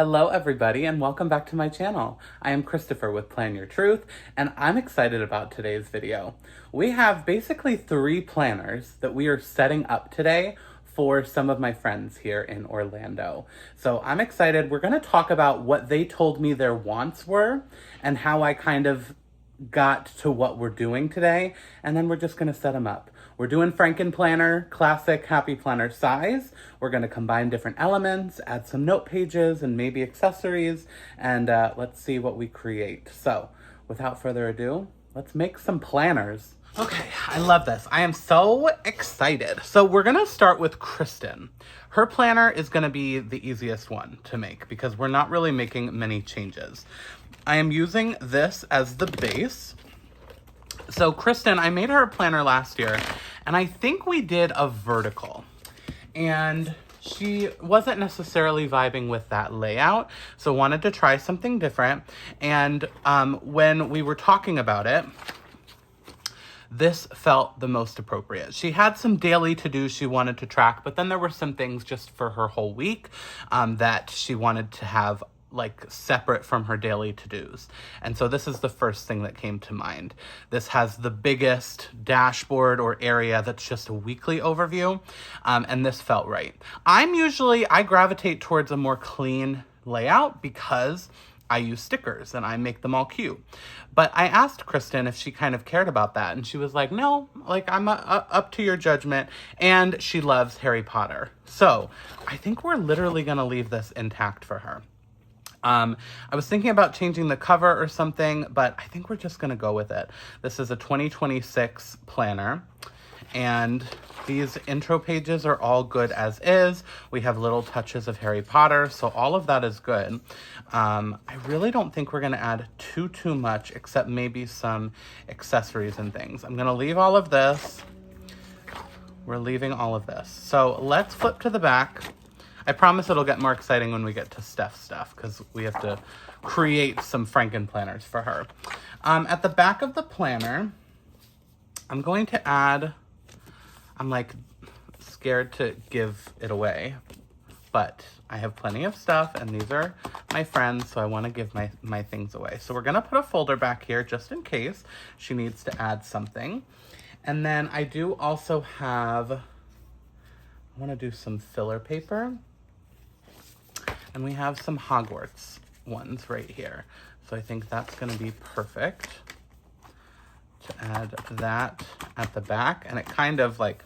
Hello everybody and welcome back to my channel. I am Christopher with Plan Your Truth and I'm excited about today's video. We have basically 3 planners that we are setting up today for some of my friends here in Orlando. So I'm excited. We're going to talk about what they told me their wants were and how I kind of got to what we're doing today, and then we're just going to set them up. We're doing Frankenplanner, classic happy planner size. We're going to combine different elements, add some note pages and maybe accessories, and let's see what we create. So without further ado, let's make some planners. Okay, I love this. I am so excited. So we're going to start with Kristen. Her planner is going to be the easiest one to make because we're not really making many changes. I am using this as the base. So Kristen, I made her a planner last year, and I think we did a vertical. And she wasn't necessarily vibing with that layout, so wanted to try something different. And when we were talking about it, this felt the most appropriate. She had some daily to-dos she wanted to track, but then there were some things just for her whole week that she wanted to have like separate from her daily to-dos. And so this is the first thing that came to mind. This has the biggest dashboard or area that's just a weekly overview. And this felt right. I gravitate towards a more clean layout because I use stickers and I make them all cute. But I asked Kristen if she kind of cared about that. And she was like, no, like I'm up to your judgment. And she loves Harry Potter. So I think we're literally gonna leave this intact for her. I was thinking about changing the cover or something, but I think we're just going to go with it. This is a 2026 planner, and these intro pages are all good as is. We have little touches of Harry Potter, so all of that is good. I really don't think we're going to add too much, except maybe some accessories and things. I'm going to leave all of this. We're leaving all of this. So let's flip to the back. I promise it'll get more exciting when we get to Steph's stuff because we have to create some Frankenplanners for her. At the back of the planner, I'm going to add, I'm like scared to give it away, but I have plenty of stuff and these are my friends, so I want to give my things away. So we're going to put a folder back here just in case she needs to add something. And then I do also have, I want to do some filler paper. And we have some Hogwarts ones right here. So I think that's going to be perfect to add that at the back. And it kind of like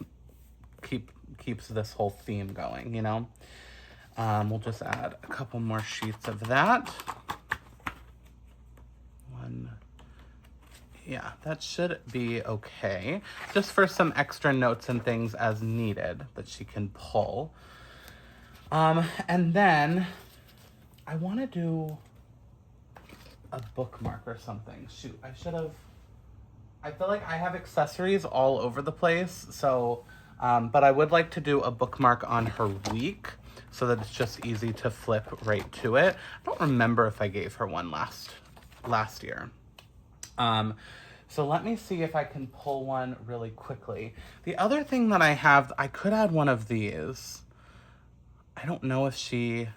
keeps this whole theme going, you know? We'll just add a couple more sheets of that. One. Yeah, that should be okay. Just for some extra notes and things as needed that she can pull. And then I want to do a bookmark or something. Shoot, I feel like I have accessories all over the place. So, but I would like to do a bookmark on her week so that it's just easy to flip right to it. I don't remember if I gave her one last year. So let me see if I can pull one really quickly. The other thing that I have, I could add one of these. I don't know if she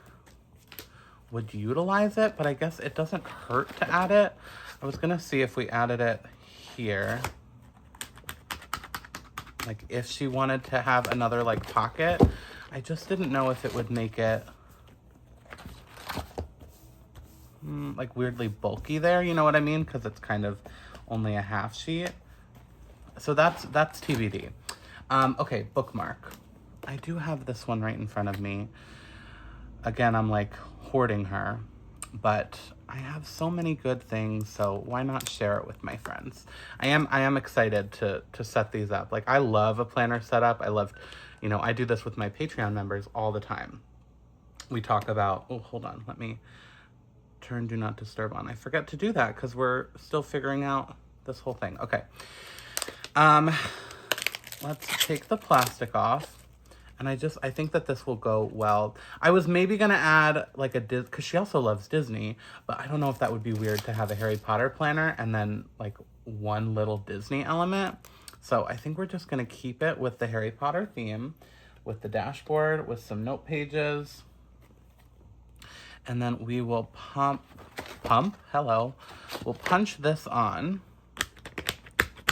would utilize it, but I guess it doesn't hurt to add it. I was gonna see if we added it here. Like if she wanted to have another like pocket. I just didn't know if it would make it like weirdly bulky there, you know what I mean? Because it's kind of only a half sheet. So that's TBD. Okay, bookmark. I do have this one right in front of me. Again, I'm like hoarding her, but I have so many good things, so why not share it with my friends? I am excited to set these up. Like I love a planner setup. I love, you know, I do this with my Patreon members all the time. We talk about, oh, hold on, let me turn Do Not Disturb on. I forget to do that because we're still figuring out this whole thing. Okay. Let's take the plastic off. And I think that this will go well. I was maybe going to add like because she also loves Disney, but I don't know if that would be weird to have a Harry Potter planner and then like one little Disney element. So I think we're just going to keep it with the Harry Potter theme, with the dashboard, with some note pages. And then we will we'll punch this on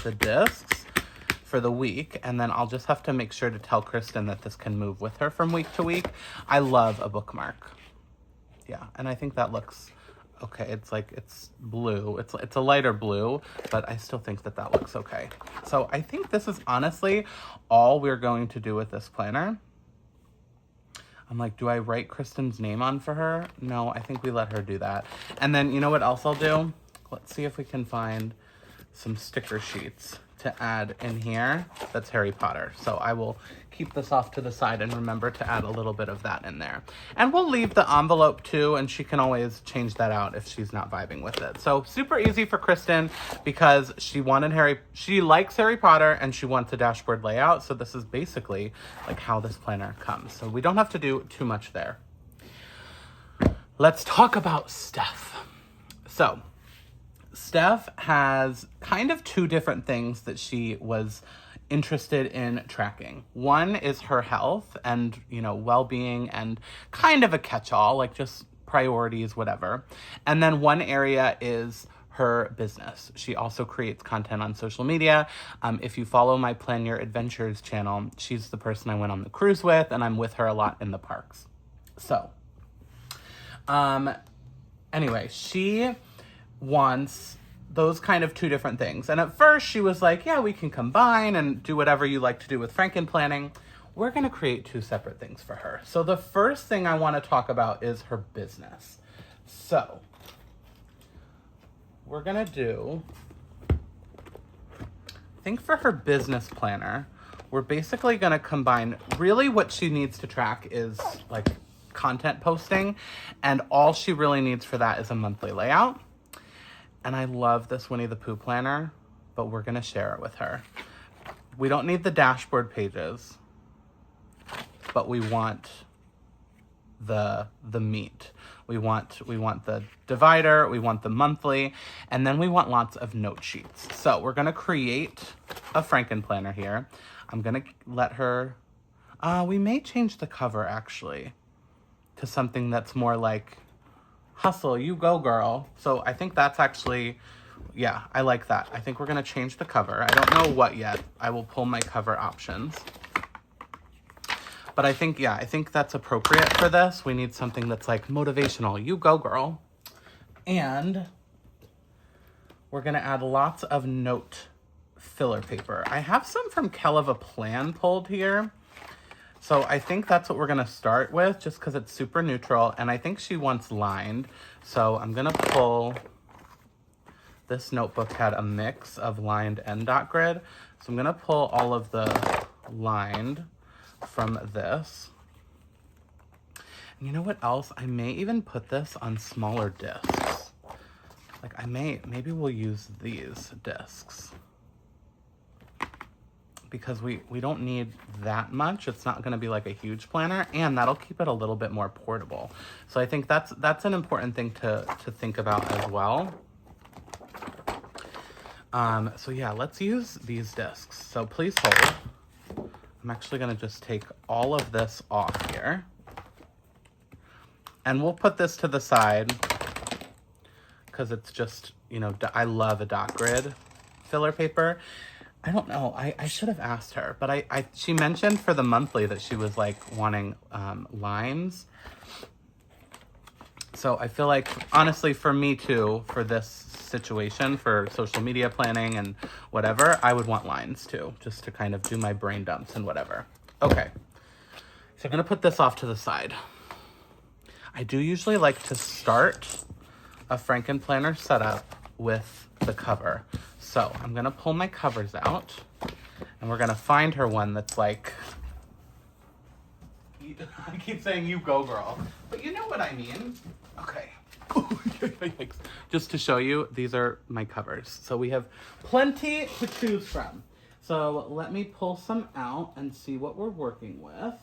the discs for the week, and then I'll just have to make sure to tell Kristen that this can move with her from week to week. I love a bookmark. Yeah, and I think that looks okay. It's blue. It's a lighter blue, but I still think that looks okay. So I think this is honestly all we're going to do with this planner. I'm like, do I write Kristen's name on for her? No, I think we let her do that. And then you know what else I'll do? Let's see if we can find some sticker sheets to add in here. That's Harry Potter. So I will keep this off to the side and remember to add a little bit of that in there. And we'll leave the envelope too, and she can always change that out if she's not vibing with it. So super easy for Kristen because she likes Harry Potter and she wants a dashboard layout. So this is basically like how this planner comes. So we don't have to do too much there. Let's talk about Steph. So Steph has kind of two different things that she was interested in tracking. One is her health and, well-being and kind of a catch-all, like just priorities, whatever. And then one area is her business. She also creates content on social media. If you follow my Plan Your Adventures channel, she's the person I went on the cruise with, and I'm with her a lot in the parks. So, anyway, she wants those kind of two different things. And at first she was like, yeah, we can combine and do whatever you like to do with Frankenplanning. We're going to create two separate things for her. So the first thing I want to talk about is her business. So we're going to do, I think for her business planner, we're basically going to combine really what she needs to track is like content posting. And all she really needs for that is a monthly layout. And I love this Winnie the Pooh planner, but we're gonna share it with her. We don't need the dashboard pages, but we want the meat. We want the divider, we want the monthly, and then we want lots of note sheets. So we're gonna create a Frankenplanner here. I'm gonna let her, we may change the cover actually to something that's more like, hustle, you go girl. So I think that's actually, yeah, I like that. I think we're gonna change the cover. I don't know what yet. I will pull my cover options. But I think that's appropriate for this. We need something that's like motivational, you go girl. And we're gonna add lots of note filler paper. I have some from Kell of a Plan pulled here. So I think that's what we're gonna start with just because it's super neutral, and I think she wants lined. So I'm gonna pull, this notebook had a mix of lined and dot grid. So I'm gonna pull all of the lined from this. And you know what else? I may even put this on smaller discs. Like maybe we'll use these discs. Because we don't need that much. It's not gonna be like a huge planner, and that'll keep it a little bit more portable. So I think that's an important thing to think about as well. So yeah, let's use these discs. So please hold. I'm actually gonna just take all of this off here. And we'll put this to the side because it's just, I love a dot grid filler paper. I don't know. I should have asked her, but she mentioned for the monthly that she was like wanting lines. So I feel like, honestly, for me too, for this situation, for social media planning and whatever, I would want lines too, just to kind of do my brain dumps and whatever. Okay, so I'm gonna put this off to the side. I do usually like to start a Frankenplanner setup with the cover. So I'm gonna pull my covers out and we're gonna find her one that's like, I keep saying you go girl, but you know what I mean. Okay, just to show you, these are my covers. So we have plenty to choose from. So let me pull some out and see what we're working with.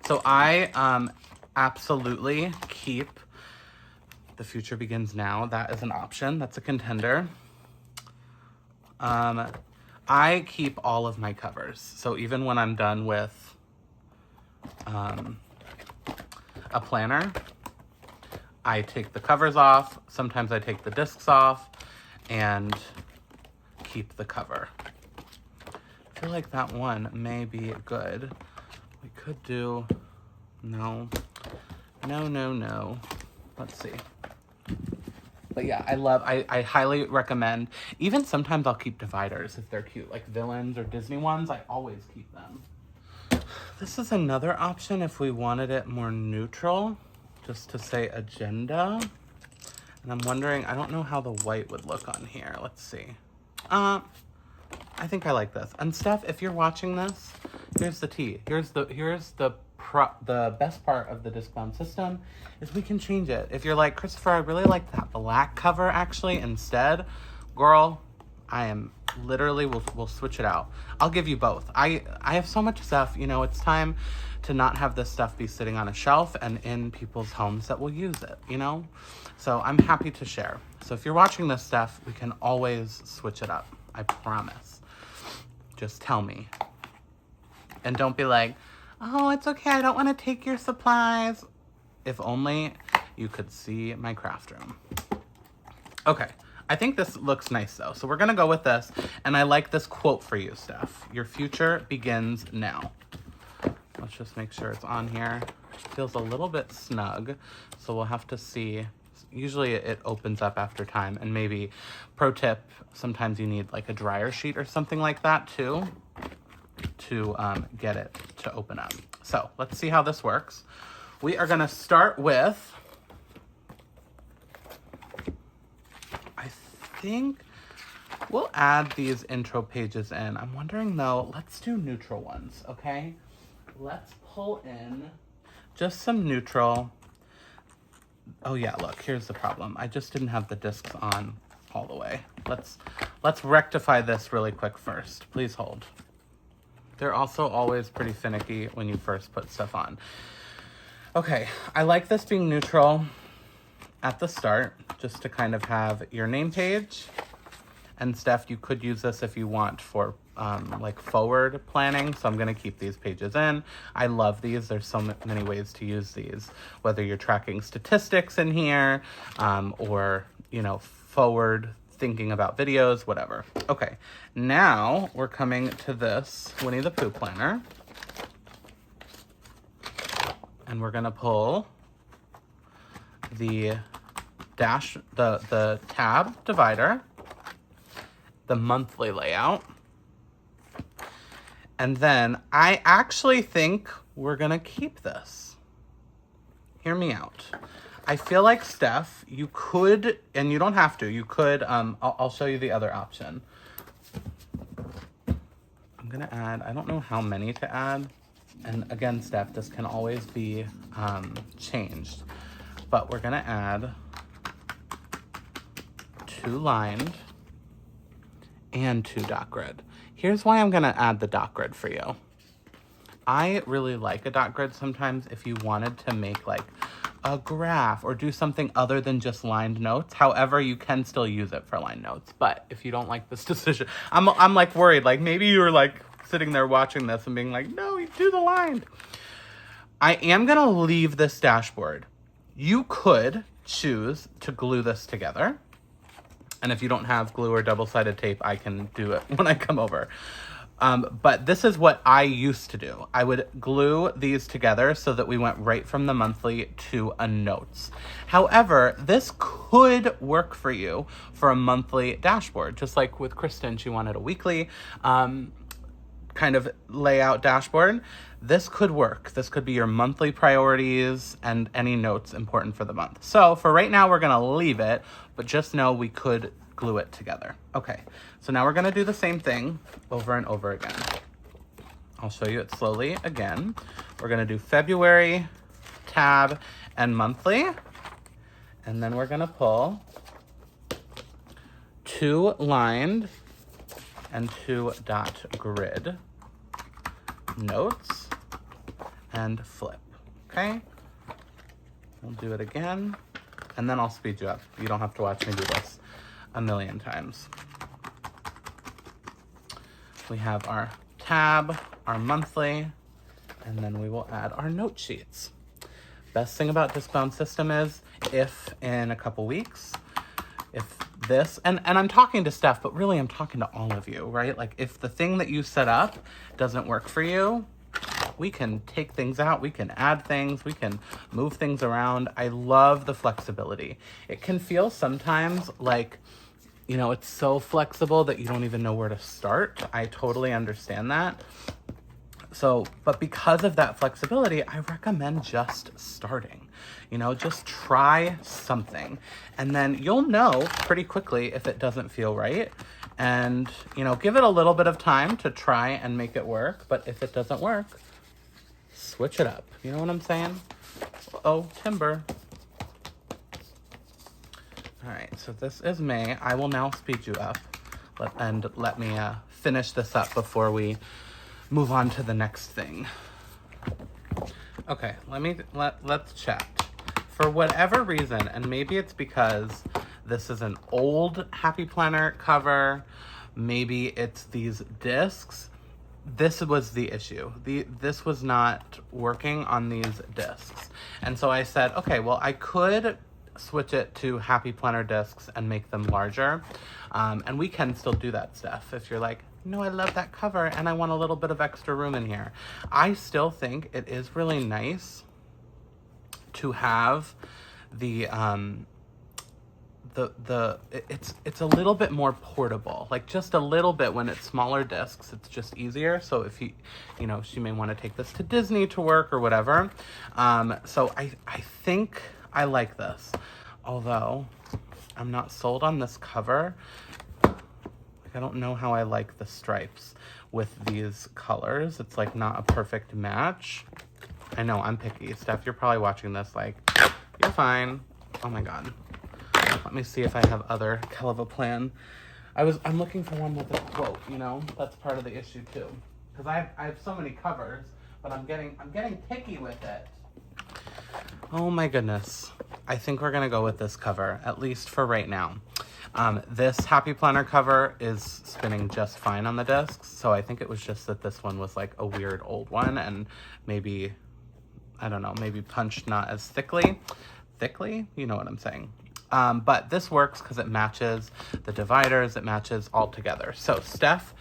So I absolutely keep The Future Begins Now. That is an option. That's a contender. I keep all of my covers. So even when I'm done with a planner, I take the covers off. Sometimes I take the discs off and keep the cover. I feel like that one may be good. We could do, no. Let's see. But yeah, I highly recommend, even sometimes I'll keep dividers if they're cute, like villains or Disney ones, I always keep them. This is another option if we wanted it more neutral, just to say agenda. And I'm wondering, I don't know how the white would look on here. Let's see. I think I like this. And Steph, if you're watching this, here's the tea. Here's the best part of the disc bound system is we can change it. If you're like, Christopher, I really like that black cover actually instead, girl, I am literally, we'll switch it out. I'll give you both. I have so much stuff, you know, it's time to not have this stuff be sitting on a shelf and in people's homes that will use it, you know? So I'm happy to share. So if you're watching this stuff, we can always switch it up. I promise. Just tell me. And don't be like, oh, it's okay, I don't want to take your supplies. If only you could see my craft room. Okay, I think this looks nice though. So we're gonna go with this. And I like this quote for you, Steph. Your future begins now. Let's just make sure it's on here. It feels a little bit snug, so we'll have to see. Usually it opens up after time, and maybe, pro tip, sometimes you need like a dryer sheet or something like that too, to get it to open up. So let's see how this works. We are gonna start with, I think we'll add these intro pages in. I'm wondering though, let's do neutral ones, okay? Let's pull in just some neutral. Oh yeah, look, here's the problem. I just didn't have the discs on all the way. Let's rectify this really quick first. Please hold. They're also always pretty finicky when you first put stuff on. Okay, I like this being neutral at the start, just to kind of have your name page. And Steph, you could use this if you want for like forward planning. So I'm gonna keep these pages in. I love these. There's so many ways to use these, whether you're tracking statistics in here or, you know, forward thinking about videos, whatever. Okay, now we're coming to this Winnie the Pooh planner. And we're gonna pull the the tab divider, the monthly layout. And then I actually think we're gonna keep this. Hear me out. I feel like, Steph, you could, and you don't have to, you could, I'll show you the other option. I'm gonna add, I don't know how many to add. And again, Steph, this can always be changed. But we're gonna add 2 lined and 2 dot grid. Here's why I'm gonna add the dot grid for you. I really like a dot grid sometimes if you wanted to make like a graph or do something other than just lined notes. However, you can still use it for lined notes. But if you don't like this decision, I'm like worried, like maybe you were like sitting there watching this and being like, no, you do the lined. I am gonna leave this dashboard. You could choose to glue this together. And if you don't have glue or double-sided tape, I can do it when I come over. But this is what I used to do. I would glue these together so that we went right from the monthly to a notes. However, this could work for you for a monthly dashboard. Just like with Kristen, she wanted a weekly kind of layout dashboard. This could work. This could be your monthly priorities and any notes important for the month. So for right now, we're gonna leave it, but just know we could glue it together. Okay, so now we're gonna do the same thing over and over again. I'll show you it slowly again. We're gonna do February, tab, and monthly. And then we're gonna pull 2 lined and 2 dot grid notes and flip, okay? We'll do it again, and then I'll speed you up. You don't have to watch me do this a million times. We have our tab, our monthly, and then we will add our note sheets. Best thing about disc-bound system is if in a couple weeks, if this, and I'm talking to Steph, but really I'm talking to all of you, right? Like if the thing that you set up doesn't work for you, we can take things out, we can add things, we can move things around. I love the flexibility. It can feel sometimes like, you know, it's so flexible that you don't even know where to start. I totally understand that. So, but because of that flexibility, I recommend just starting. You know, just try something. And then you'll know pretty quickly if it doesn't feel right. And, you know, give it a little bit of time to try and make it work. But if it doesn't work, switch it up. You know what I'm saying? Oh, timber. All right, so this is May. I will now speed you up. Let me finish this up before we move on to the next thing. Okay, let's chat. For whatever reason, and maybe it's because this is an old Happy Planner cover, maybe it's these discs, this was the issue. This was not working on these discs. And so I said, okay, well, I could switch it to Happy Planner discs and make them larger. And we can still do that, Steph. If you're like, no, I love that cover and I want a little bit of extra room in here. I still think it is really nice to have it's a little bit more portable, like just a little bit. When it's smaller discs, it's just easier. So if you know, she may want to take this to Disney to work or whatever. So I think I like this, although I'm not sold on this cover. Like, I don't know how I like the stripes with these colors. It's like not a perfect match. I know, I'm picky. Steph, you're probably watching this like, you're fine. Oh my God. Let me see if I have other Plan. I'm looking for one with a quote, you know? That's part of the issue too. Because I have so many covers, but I'm getting picky with it. Oh my goodness. I think we're gonna go with this cover, at least for right now. This Happy Planner cover is spinning just fine on the discs, so I think it was just that this one was like a weird old one, and maybe, I don't know, maybe punched not as thickly, you know what I'm saying. But this works because it matches the dividers, it matches all together. So Steph,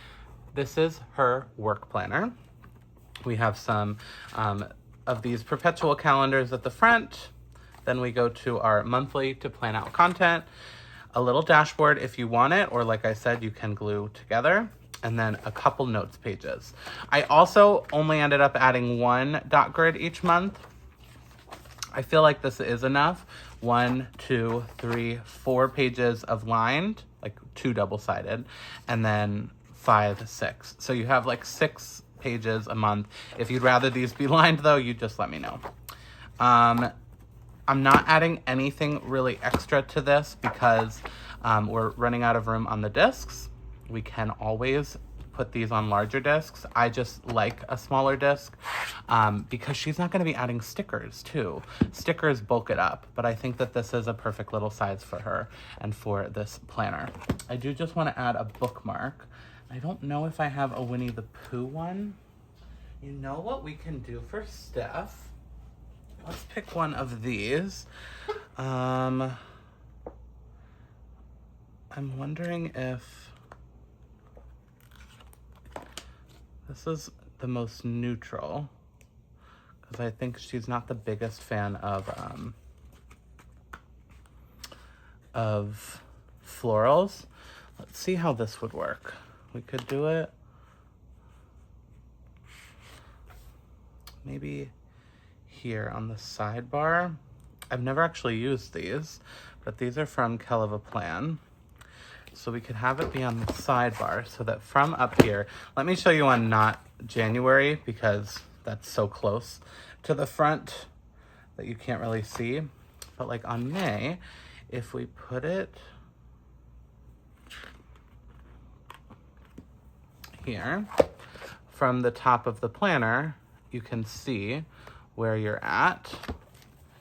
this is her work planner. We have some of these perpetual calendars at the front. Then we go to our monthly to plan out content, a little dashboard if you want it, or like I said, you can glue together, and then a couple notes pages. I also only ended up adding one dot grid each month. I feel like this is enough. 1, 2, 3, 4 pages of lined, like 2 double-sided, and then 5, 6. So you have like 6 pages a month. If you'd rather these be lined though, you just let me know. I'm not adding anything really extra to this because we're running out of room on the discs. We can always put these on larger discs. I just like a smaller disc because she's not going to be adding stickers too. Stickers bulk it up, but I think that this is a perfect little size for her and for this planner. I do just want to add a bookmark. I don't know if I have a Winnie the Pooh one. You know what we can do for Steph? Let's pick one of these. I'm wondering if this is the most neutral, because I think she's not the biggest fan of florals. Let's see how this would work. We could do it maybe here on the sidebar. I've never actually used these, but these are from Plan. So we could have it be on the sidebar so that from up here, let me show you on not January because that's so close to the front that you can't really see. But like on May, if we put it here, from the top of the planner, you can see where you're at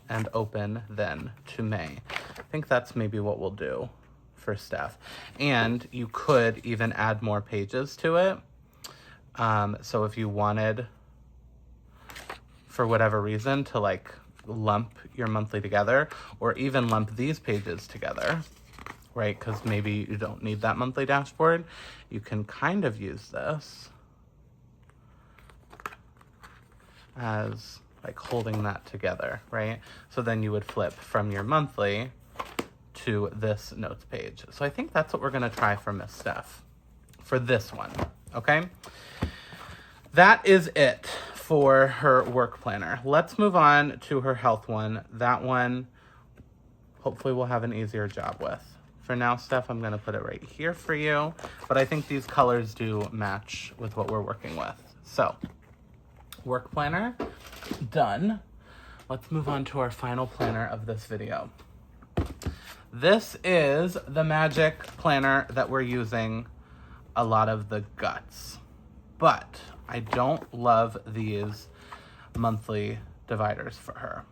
and open then to May. I think that's maybe what we'll do for Steph. And you could even add more pages to it. So if you wanted, for whatever reason, to like lump your monthly together, or even lump these pages together, right? Because maybe you don't need that monthly dashboard. You can kind of use this as like holding that together, right? So then you would flip from your monthly to this notes page. So I think that's what we're gonna try for Miss Steph for this one, okay? That is it for her work planner. Let's move on to her health one. That one, hopefully we'll have an easier job with. For now, Steph, I'm gonna put it right here for you, but I think these colors do match with what we're working with. So, work planner, done. Let's move on to our final planner of this video. This is the magic planner that we're using a lot of the guts, but I don't love these monthly dividers for her.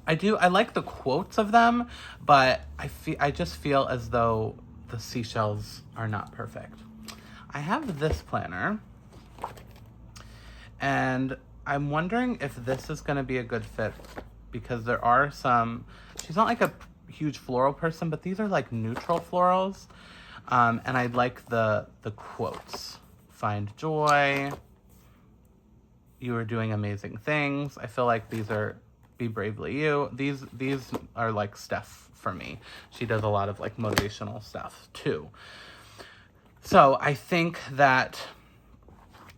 I like the quotes of them, but I just feel as though the seashells are not perfect. I have this planner, and I'm wondering if this is going to be a good fit, because there are some, she's not like a huge floral person, but these are like neutral florals, and I like the quotes. Find joy, you are doing amazing things. I feel like these are be bravely you. These are like Steph for me. She does a lot of like motivational stuff too. So I think that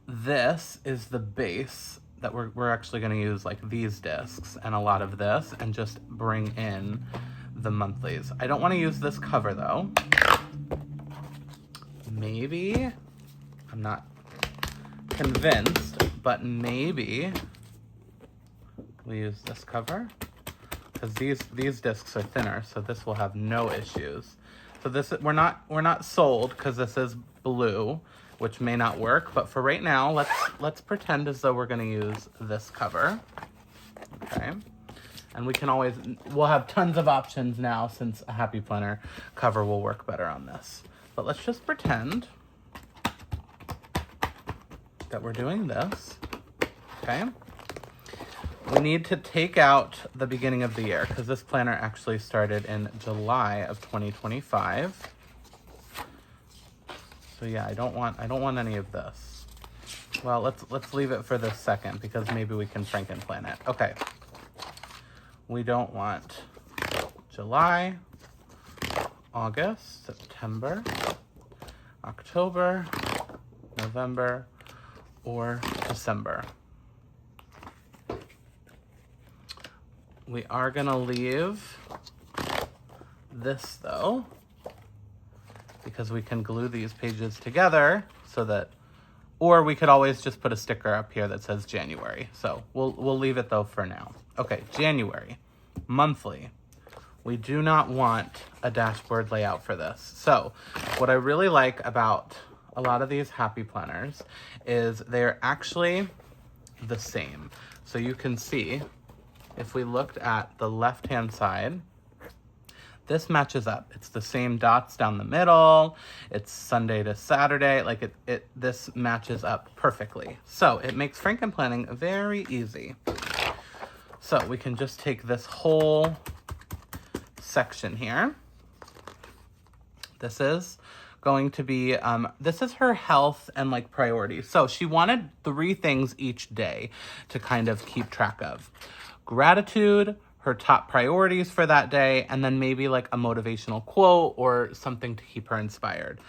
this is the base that we're actually going to use, like these discs and a lot of this, and just bring in the monthlies. I don't want to use this cover though. Maybe, I'm not convinced, but maybe we use this cover, because these discs are thinner, so this will have no issues. So this, we're not sold, because this is blue, which may not work, but for right now, let's pretend as though we're going to use this cover. Okay, and we'll have tons of options now, since a Happy Planner cover will work better on this. But let's just pretend that we're doing this. Okay, we need to take out the beginning of the year, because this planner actually started in July of 2025. So yeah, I don't want any of this. Well, let's leave it for this second, because maybe we can Frankenplan it. Okay. We don't want July, August, September, October, November, or December. We are gonna leave this though, because we can glue these pages together so that, or we could always just put a sticker up here that says January. So we'll leave it though for now. Okay, January, monthly. We do not want a dashboard layout for this. So what I really like about a lot of these Happy Planners is they're actually the same. So you can see, if we looked at the left-hand side, this matches up. It's the same dots down the middle. It's Sunday to Saturday. Like this matches up perfectly. So it makes Frankenplanning very easy. So we can just take this whole section here. This is going to be, this is her health and like priorities. So she wanted 3 things each day to kind of keep track of. Gratitude, her top priorities for that day, and then maybe like a motivational quote or something to keep her inspired.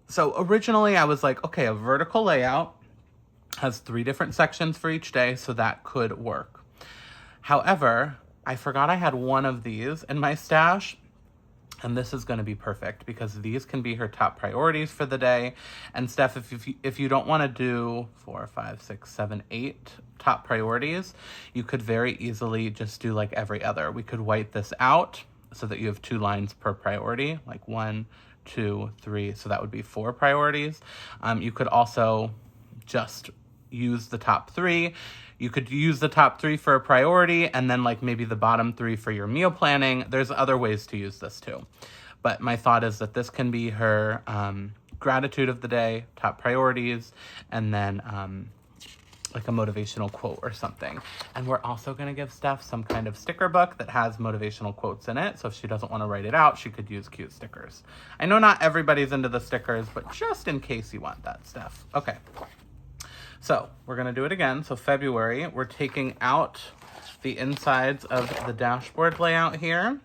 So originally I was like, okay, a vertical layout has 3 different sections for each day, so that could work. However, I forgot I had one of these in my stash, and this is going to be perfect, because these can be her top priorities for the day. And Steph, if you don't want to do 4, 5, 6, 7, 8 top priorities, you could very easily just do like every other. We could white this out so that you have 2 lines per priority, like 1, 2, 3. So that would be 4 priorities. You could also just use the top 3. You could use the top 3 for a priority, and then like maybe the bottom 3 for your meal planning. There's other ways to use this too. But my thought is that this can be her gratitude of the day, top priorities, and then like a motivational quote or something. And we're also gonna give Steph some kind of sticker book that has motivational quotes in it. So if she doesn't wanna write it out, she could use cute stickers. I know not everybody's into the stickers, but just in case you want that, Steph. Okay, so we're gonna do it again. So February, we're taking out the insides of the dashboard layout here.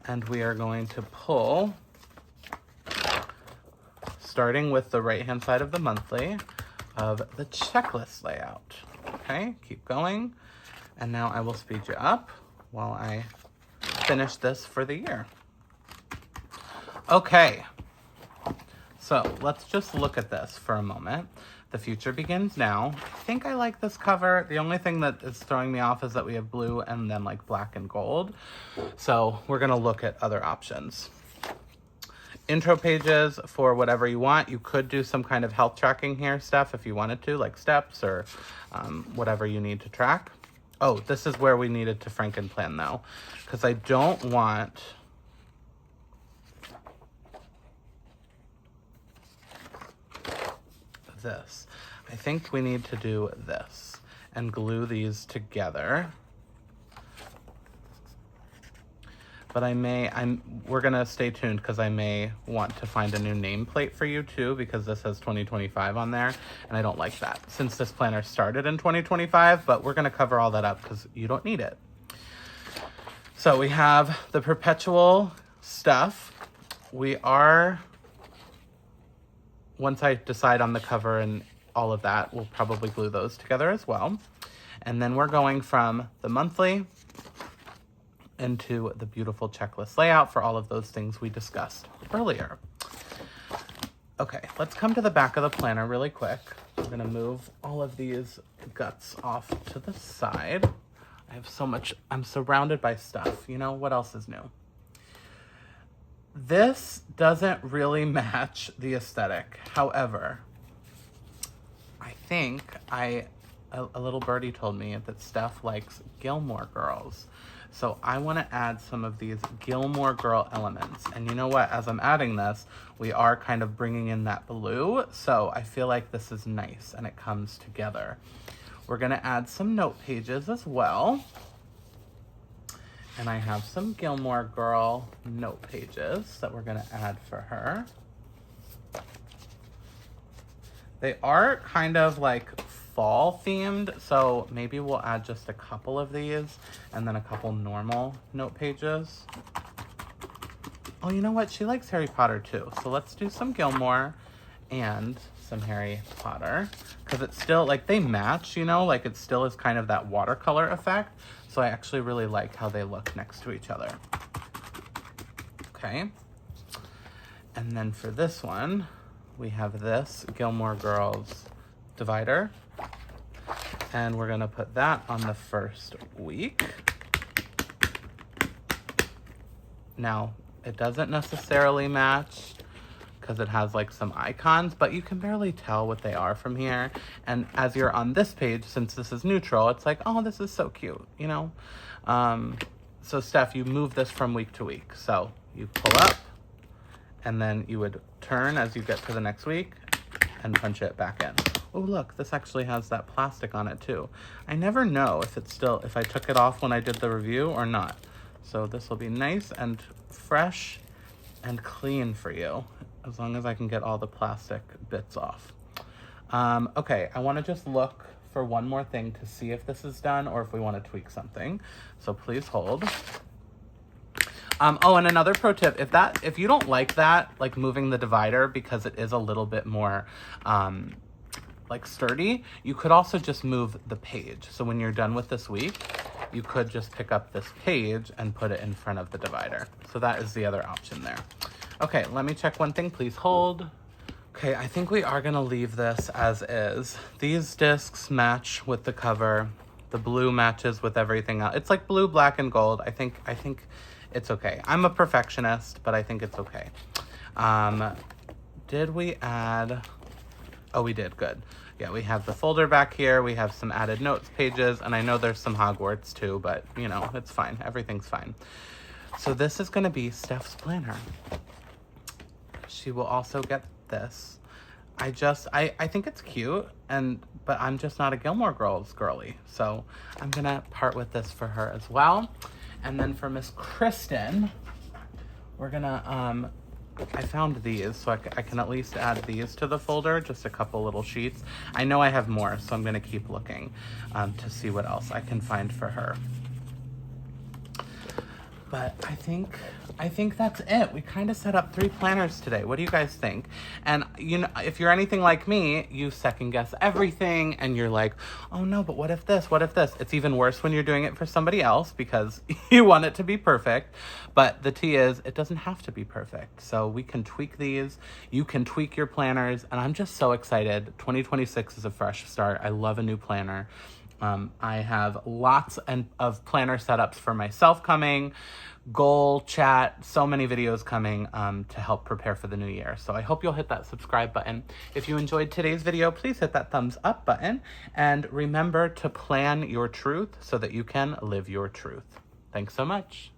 And we are going to pull, starting with the right-hand side of the monthly, of the checklist layout. Okay, keep going. And now I will speed you up while I finish this for the year. Okay, so let's just look at this for a moment. The future begins now. I think I like this cover. The only thing that is throwing me off is that we have blue and then like black and gold. So we're gonna look at other options. Intro pages for whatever you want. You could do some kind of health tracking here, Steph, if you wanted to, like steps or whatever you need to track. Oh, this is where we needed to Frankenplan though, because I don't want this. I think we need to do this and glue these together. But we're gonna stay tuned because I may want to find a new nameplate for you too, because this has 2025 on there and I don't like that since this planner started in 2025, but we're gonna cover all that up because you don't need it. So we have the perpetual stuff. Once I decide on the cover and all of that, we'll probably glue those together as well. And then we're going from the monthly into the beautiful checklist layout for all of those things we discussed earlier. Okay, let's come to the back of the planner really quick. I'm gonna move all of these guts off to the side. I have so much, I'm surrounded by stuff. You know, what else is new? This doesn't really match the aesthetic. However, I think a little birdie told me that Steph likes Gilmore Girls. So I want to add some of these Gilmore Girl elements. And you know what? As I'm adding this, we are kind of bringing in that blue. So I feel like this is nice and it comes together. We're going to add some note pages as well. And I have some Gilmore Girl note pages that we're going to add for her. They are kind of like fall themed, so maybe we'll add just a couple of these and then a couple normal note pages. Oh, you know what? She likes Harry Potter too. So let's do some Gilmore and some Harry Potter, because it's still like they match, you know, like it still is kind of that watercolor effect. So I actually really like how they look next to each other. Okay. And then for this one, we have this Gilmore Girls divider. And we're gonna put that on the first week. Now, it doesn't necessarily match because it has like some icons, but you can barely tell what they are from here. And as you're on this page, since this is neutral, it's like, oh, this is so cute, you know? So Steph, you move this from week to week. So you pull up and then you would turn as you get to the next week and punch it back in. Oh, look, this actually has that plastic on it too. I never know if I took it off when I did the review or not. So this will be nice and fresh and clean for you, as long as I can get all the plastic bits off. Okay, I wanna just look for one more thing to see if this is done or if we wanna tweak something. So please hold. Oh, and another pro tip, if you don't like that, like moving the divider because it is a little bit more like sturdy, you could also just move the page. So when you're done with this week, you could just pick up this page and put it in front of the divider. So that is the other option there. Okay, let me check one thing, please hold. Okay, I think we are gonna leave this as is. These discs match with the cover. The blue matches with everything else. It's like blue, black, and gold. I think it's okay. I'm a perfectionist, but I think it's okay. Did we add? Oh, we did, good. Yeah, we have the folder back here. We have some added notes pages, and I know there's some Hogwarts too, but you know, it's fine. Everything's fine. So this is gonna be Steph's planner. She will also get this. I think it's cute, but I'm just not a Gilmore Girls girly. So I'm gonna part with this for her as well. And then for Miss Kristen, we're gonna, I found these, so I can at least add these to the folder, just a couple little sheets. I know I have more, so I'm gonna keep looking to see what else I can find for her. But I think that's it. We kind of set up 3 planners today. What do you guys think? And you know, if you're anything like me, you second guess everything and you're like, oh no, but what if this? What if this? It's even worse when you're doing it for somebody else because you want it to be perfect. But the tea is, it doesn't have to be perfect. So we can tweak these. You can tweak your planners. And I'm just so excited. 2026 is a fresh start. I love a new planner. I have lots of planner setups for myself coming, goal chat, so many videos coming to help prepare for the new year. So I hope you'll hit that subscribe button. If you enjoyed today's video, please hit that thumbs up button. And remember to plan your truth so that you can live your truth. Thanks so much.